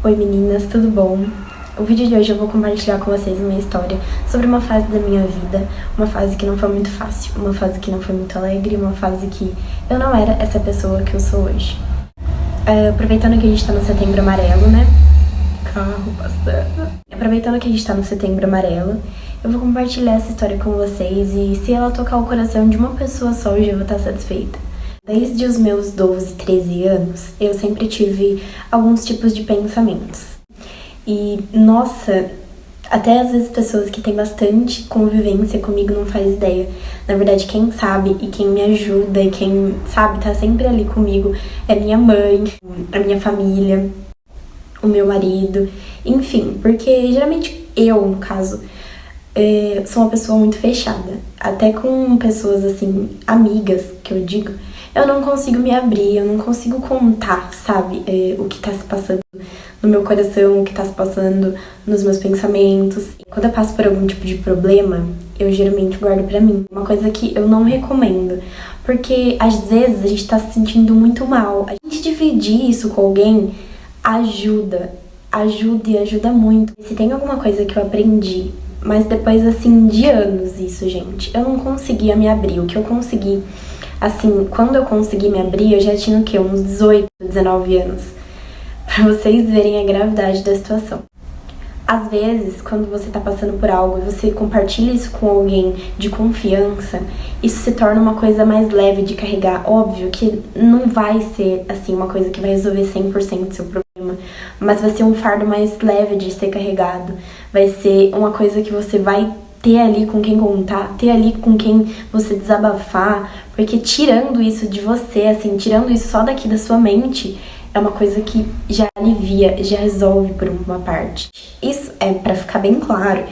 Oi meninas, tudo bom? O vídeo de hoje eu vou compartilhar com vocês uma história sobre uma fase da minha vida, uma fase que não foi muito fácil, uma fase que não foi muito alegre, uma fase que eu não era essa pessoa que eu sou hoje. Aproveitando que a gente tá no Setembro Amarelo, né? Carro passando. Aproveitando que a gente tá no Setembro Amarelo, eu vou compartilhar essa história com vocês e se ela tocar o coração de uma pessoa só, eu já vou estar satisfeita. Desde os meus 12, 13 anos, eu sempre tive alguns tipos de pensamentos. E, nossa, até às vezes pessoas que têm bastante convivência comigo não faz ideia. Na verdade, quem sabe e quem me ajuda e quem, sabe, tá sempre ali comigo é minha mãe, a minha família, o meu marido, enfim. Porque geralmente eu, no caso, sou uma pessoa muito fechada. Até com pessoas, assim, amigas, que eu digo, eu não consigo me abrir, eu não consigo contar, sabe, o que tá se passando no meu coração, o que tá se passando nos meus pensamentos. E quando eu passo por algum tipo de problema, eu geralmente guardo pra mim. Uma coisa que eu não recomendo, porque às vezes a gente tá se sentindo muito mal. A gente dividir isso com alguém ajuda e ajuda muito. Se tem alguma coisa que eu aprendi, mas depois, assim, de anos isso, gente, eu não conseguia me abrir. O que eu consegui, assim, quando eu consegui me abrir, eu já tinha o quê? Uns 18, 19 anos. Pra vocês verem a gravidade da situação. Às vezes, quando você tá passando por algo e você compartilha isso com alguém de confiança, isso se torna uma coisa mais leve de carregar. Óbvio que não vai ser, assim, uma coisa que vai resolver 100% do seu problema, mas vai ser um fardo mais leve de ser carregado. Vai ser uma coisa que você vai ter ali com quem contar, ter ali com quem você desabafar, porque tirando isso de você, assim, tirando isso só daqui da sua mente, é uma coisa que já alivia, já resolve por uma parte. Isso é pra ficar bem claro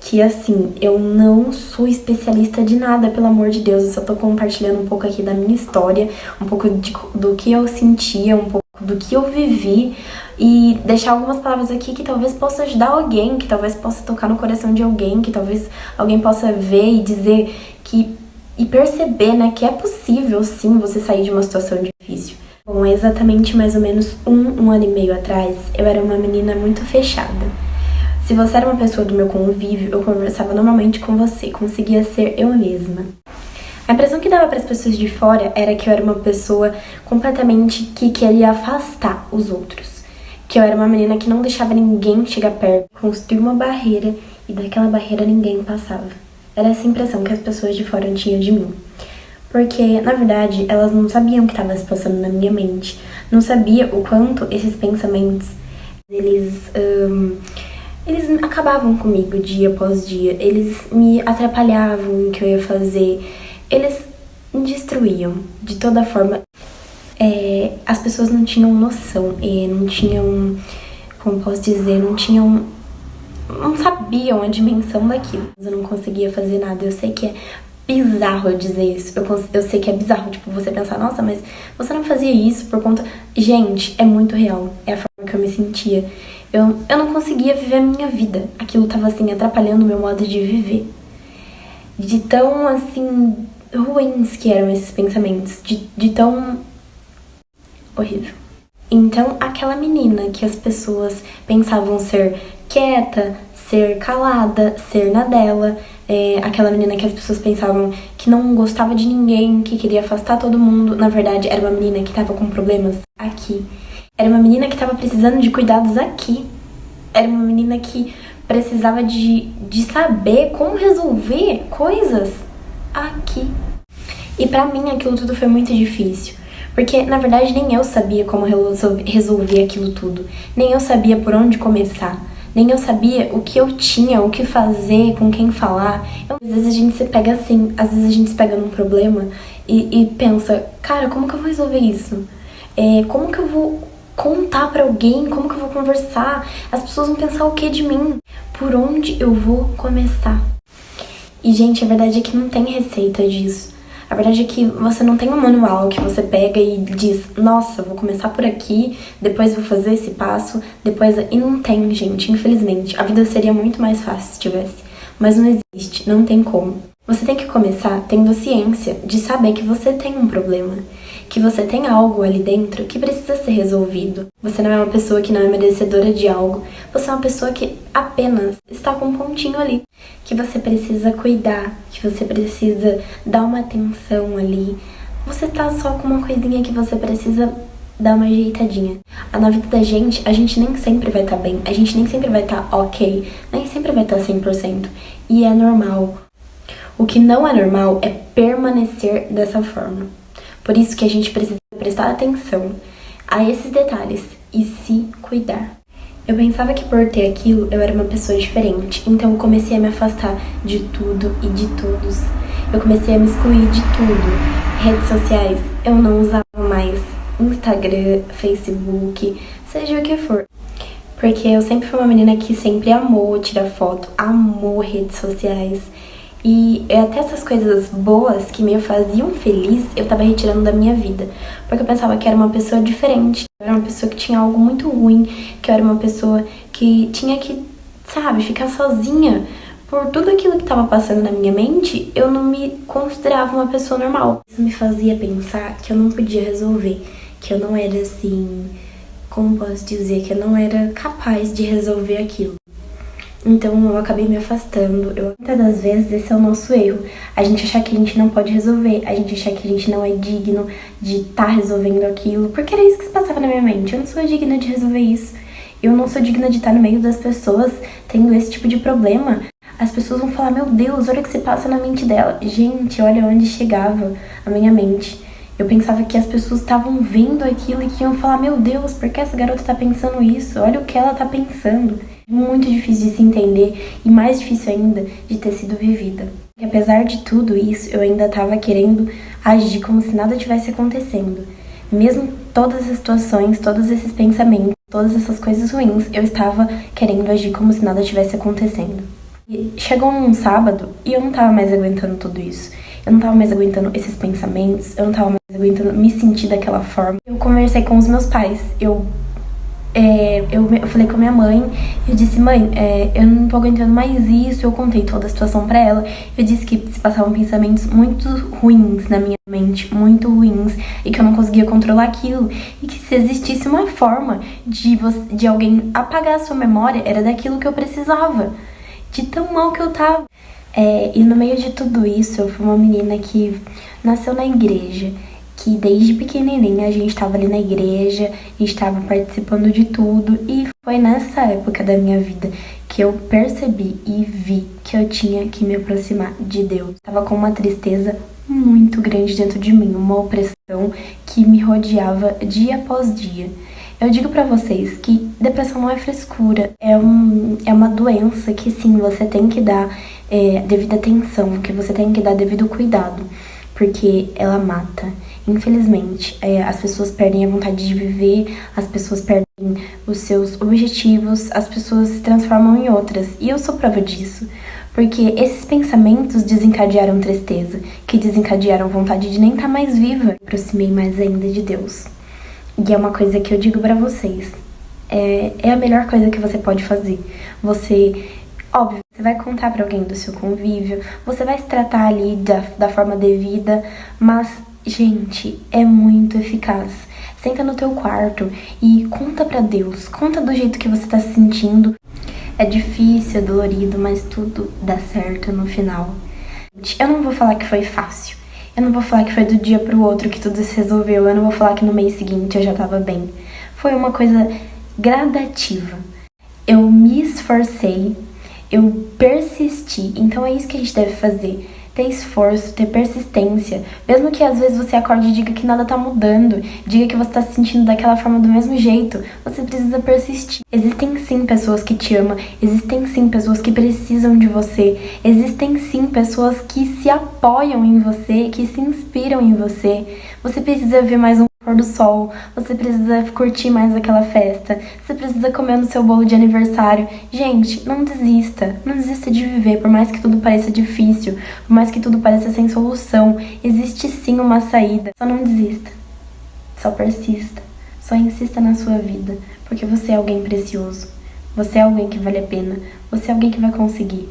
que, assim, eu não sou especialista de nada, pelo amor de Deus. Eu só tô compartilhando um pouco aqui da minha história, um pouco do que eu sentia, um pouco do que eu vivi e deixar algumas palavras aqui que talvez possa ajudar alguém, que talvez possa tocar no coração de alguém, que talvez alguém possa ver e dizer que... e perceber, né, que é possível, sim, você sair de uma situação difícil. Bom, exatamente mais ou menos um ano e meio atrás, eu era uma menina muito fechada. Se você era uma pessoa do meu convívio, eu conversava normalmente com você, conseguia ser eu mesma. A impressão que dava para as pessoas de fora era que eu era uma pessoa completamente que queria afastar os outros. Que eu era uma menina que não deixava ninguém chegar perto, construía uma barreira e daquela barreira ninguém passava. Era essa impressão que as pessoas de fora tinham de mim. Porque, na verdade, elas não sabiam o que estava se passando na minha mente. Não sabia o quanto esses pensamentos, eles acabavam comigo dia após dia. Eles me atrapalhavam no que eu ia fazer. Eles me destruíam de toda forma. As pessoas não tinham noção, não tinham, como posso dizer, não sabiam a dimensão daquilo. Eu não conseguia fazer nada. Eu sei que é bizarro eu dizer isso. Eu sei que é bizarro, tipo, você pensar, nossa, mas você não fazia isso por conta... Gente, é muito real. É a forma que eu me sentia. Eu não conseguia viver a minha vida. Aquilo tava, assim, atrapalhando o meu modo de viver. De tão, assim, ruins que eram esses pensamentos. De tão horrível. Então, aquela menina que as pessoas pensavam ser quieta, ser calada, ser na dela, aquela menina que as pessoas pensavam que não gostava de ninguém, que queria afastar todo mundo, na verdade era uma menina que tava com problemas aqui. Era uma menina que tava precisando de cuidados aqui. Era uma menina que precisava de saber como resolver coisas aqui. E pra mim aquilo tudo foi muito difícil. Porque, na verdade, nem eu sabia como resolver aquilo tudo. Nem eu sabia por onde começar. Nem eu sabia o que eu tinha, o que fazer, com quem falar. Às vezes a gente se pega assim, às vezes a gente se pega num problema e pensa, cara, como que eu vou resolver isso? Como que eu vou contar pra alguém? Como que eu vou conversar? As pessoas vão pensar o que de mim? Por onde eu vou começar? E, gente, a verdade é que não tem receita disso. A verdade é que você não tem um manual que você pega e diz, nossa, vou começar por aqui, depois vou fazer esse passo, depois... E não tem, gente, infelizmente. A vida seria muito mais fácil se tivesse. Mas não existe, não tem como. Você tem que começar tendo ciência de saber que você tem um problema. que você tem algo ali dentro que precisa ser resolvido. Você não é uma pessoa que não é merecedora de algo. Você é uma pessoa que apenas está com um pontinho ali, que você precisa cuidar, que você precisa dar uma atenção ali. Você tá só com uma coisinha que você precisa dar uma ajeitadinha. Na vida da gente, a gente nem sempre vai estar bem, a gente nem sempre vai estar ok, nem sempre vai estar 100%. E é normal. O que não é normal é permanecer dessa forma. Por isso que a gente precisa prestar atenção a esses detalhes e se cuidar. Eu pensava que por ter aquilo eu era uma pessoa diferente, então eu comecei a me afastar de tudo e de todos. Eu comecei a me excluir de tudo. Redes sociais, eu não usava mais. Instagram, Facebook, seja o que for. Porque eu sempre fui uma menina que sempre amou tirar foto, amou redes sociais. E até essas coisas boas que me faziam feliz, eu tava retirando da minha vida. Porque eu pensava que era uma pessoa diferente, eu era uma pessoa que tinha algo muito ruim, que eu era uma pessoa que tinha que, sabe, ficar sozinha. Por tudo aquilo que estava passando na minha mente, eu não me considerava uma pessoa normal. Isso me fazia pensar que eu não podia resolver, que eu não era assim, como posso dizer, que eu não era capaz de resolver aquilo. Então eu acabei me afastando. Muitas das vezes esse é o nosso erro. A gente achar que a gente não pode resolver, a gente achar que a gente não é digno de estar resolvendo aquilo, porque era isso que se passava na minha mente. Eu não sou digna de resolver isso. Eu não sou digna de estar no meio das pessoas tendo esse tipo de problema. As pessoas vão falar, meu Deus, olha o que se passa na mente dela. Gente, olha onde chegava a minha mente. Eu pensava que as pessoas estavam vendo aquilo e que iam falar, meu Deus, por que essa garota tá pensando isso? Olha o que ela tá pensando. Muito difícil de se entender e mais difícil ainda de ter sido vivida. E apesar de tudo isso, eu ainda tava querendo agir como se nada tivesse acontecendo. Mesmo todas as situações, todos esses pensamentos, todas essas coisas ruins, eu estava querendo agir como se nada tivesse acontecendo. E chegou um sábado e eu não tava mais aguentando tudo isso. Eu não tava mais aguentando esses pensamentos, eu não tava mais aguentando me sentir daquela forma. Eu conversei com os meus pais, eu falei com a minha mãe, eu disse, mãe, eu não tô aguentando mais isso, eu contei toda a situação pra ela. Eu disse que se passavam pensamentos muito ruins na minha mente, muito ruins, e que eu não conseguia controlar aquilo, e que se existisse uma forma de alguém apagar a sua memória, era daquilo que eu precisava, de tão mal que eu tava. E no meio de tudo isso, eu fui uma menina que nasceu na igreja, que desde pequenininha a gente tava ali na igreja, a gente tava participando de tudo, e foi nessa época da minha vida que eu percebi e vi que eu tinha que me aproximar de Deus. Tava com uma tristeza muito grande dentro de mim, uma opressão que me rodeava dia após dia. Eu digo pra vocês que depressão não é frescura, é uma doença que sim, você tem que dar devida atenção, que você tem que dar devido cuidado, porque ela mata. Infelizmente, as pessoas perdem a vontade de viver, as pessoas perdem os seus objetivos, as pessoas se transformam em outras. E eu sou prova disso, porque esses pensamentos desencadearam tristeza, que desencadearam vontade de nem estar mais viva. Eu aproximei mais ainda de Deus. E é uma coisa que eu digo pra vocês, é a melhor coisa que você pode fazer. Óbvio, você vai contar pra alguém do seu convívio, você vai se tratar ali da forma devida, mas, gente, é muito eficaz. Senta no teu quarto e conta pra Deus, conta do jeito que você tá se sentindo. É difícil, é dolorido, mas tudo dá certo no final. Eu não vou falar que foi fácil. Eu não vou falar que foi do dia pro outro que tudo se resolveu. Eu não vou falar que no mês seguinte eu já tava bem. Foi uma coisa gradativa. Eu me esforcei, eu persisti. Então é isso que a gente deve fazer. Ter esforço, ter persistência. Mesmo que às vezes você acorde e diga que nada tá mudando, diga que você tá se sentindo daquela forma do mesmo jeito, você precisa persistir. Existem sim pessoas que te amam, existem sim pessoas que precisam de você, existem sim pessoas que se apoiam em você, que se inspiram em você. Você precisa ver mais um pôr do sol, você precisa curtir mais aquela festa, você precisa comer no seu bolo de aniversário. Gente, não desista de viver, por mais que tudo pareça difícil, por mais que tudo pareça sem solução, existe sim uma saída. Só não desista, só persista, só insista na sua vida, porque você é alguém precioso, você é alguém que vale a pena, você é alguém que vai conseguir.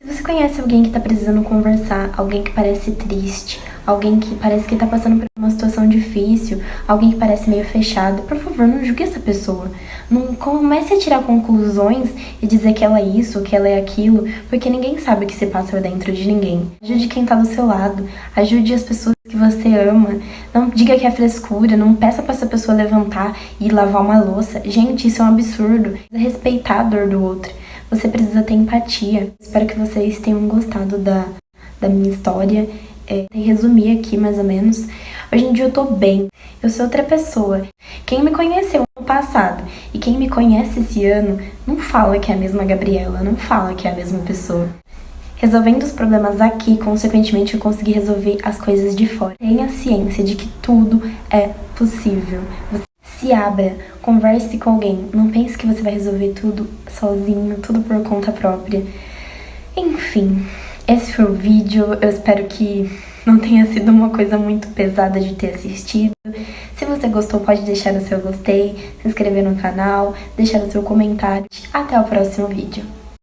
Se você conhece alguém que tá precisando conversar, alguém que parece triste, alguém que parece que tá passando por uma situação difícil, alguém que parece meio fechado, por favor, não julgue essa pessoa. Não comece a tirar conclusões e dizer que ela é isso, que ela é aquilo, porque ninguém sabe o que se passa dentro de ninguém. Ajude quem tá do seu lado, ajude as pessoas que você ama. Não diga que é frescura, não peça pra essa pessoa levantar e lavar uma louça. Gente, isso é um absurdo. Respeitar a dor do outro. Você precisa ter empatia. Espero que vocês tenham gostado da minha história. Resumir aqui, mais ou menos. Hoje em dia eu tô bem. Eu sou outra pessoa. Quem me conheceu no passado e quem me conhece esse ano não fala que é a mesma Gabriela, não fala que é a mesma pessoa. Resolvendo os problemas aqui, consequentemente eu consegui resolver as coisas de fora. Tenha ciência de que tudo é possível. Você se abra, converse com alguém. Não pense que você vai resolver tudo sozinho, tudo por conta própria. Enfim, esse foi o vídeo. Eu espero que não tenha sido uma coisa muito pesada de ter assistido. Se você gostou, pode deixar o seu gostei, se inscrever no canal, deixar o seu comentário. Até o próximo vídeo.